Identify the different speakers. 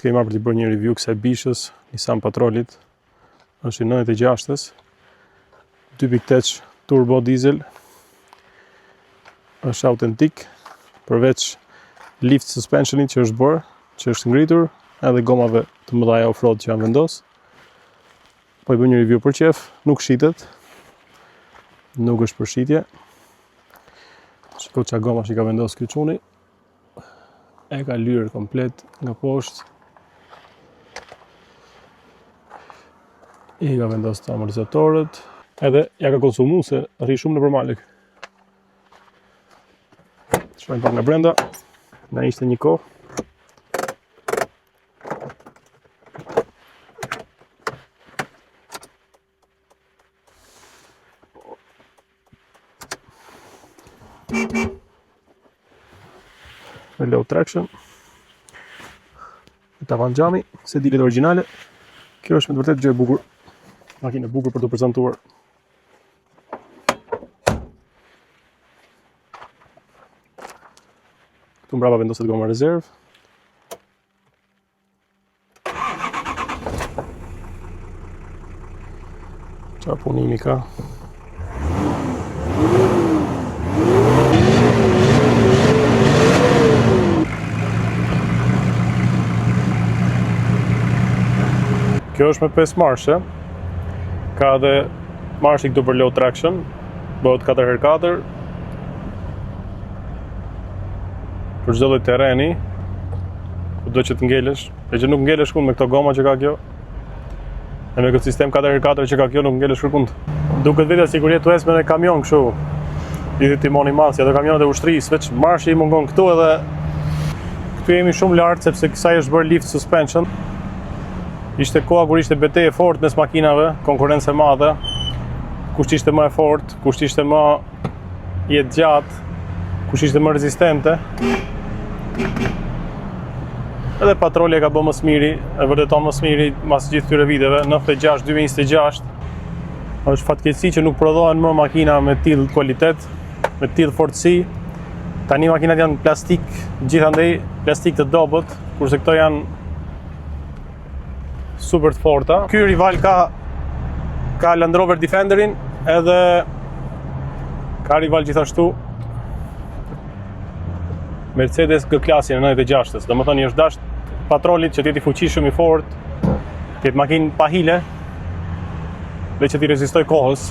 Speaker 1: Kemi marrë për t'i bërë një review kësaj bishës, Nissan Patrolit. Është i 96-ës, 2.8 turbo diesel. Është autentik, përveç lift suspensionit që është bërë, që është ngritur, edhe gomave të mëdha off-road që janë vendos. Po i bëj një review për qef, nuk shitet. Nuk është për shitje. Shiko çka goma që ka vendos ky çuni. E ka lyrë komplet nga poshtë. I ka vendos të amortizatorët. Edhe ja ka konsumu se rri shumë në përmalek. Shojmë pak nga brenda. Na ishte një kohë. Me low traction. Tavan xhami, sedilet origjinale. Kjo është me të vërtetë gjë e bukur. Makinë e bukur për të prezantuar. Këtu mbrapa vendoset goma rezervë. Çfarë punimi ka? Kjo është me 5 marshe. Ka dhe marshi këtu për low traction. Bëhet 4x4. Për çdo lloj terreni, kudo që të ngelesh, e që nuk ngelesh kund me këto goma që ka kjo. E me këtë sistem 4x4 që ka kjo nuk ngelesh kund. Duket vetë sikur je tues me një kamion kështu. Lidhi timoni masi, ato kamionet e ushtrisë, veç marshi i mungon këtu edhe këtu jemi shumë lart sepse kësaj është bërë lift suspension. Ishte koha kur ishte betejë e fortë mes makinave, konkurrencë e madhe. Kush ishte më e fortë, kush ishte më i gjatë, kush ishte më rezistente. Edhe Patroli e ka bërë më smiri, e vërteton më smiri mas gjithë këtyre viteve, 96, 2026. Është fatkeqësi që nuk prodhohen më makina me tillë kualitet, me tillë fortësi. Tani makinat janë plastik, gjithandej plastik të dobët, kurse këto janë super të forta. Ky rival ka Land Rover Defenderin, edhe ka rival gjithashtu Mercedes G-klasin e 96-ës. Domethënë i është dashur Patrolit që të jetë i fuqishëm, i fortë, të jetë makinë pa hile dhe që t'i rezistoj kohës.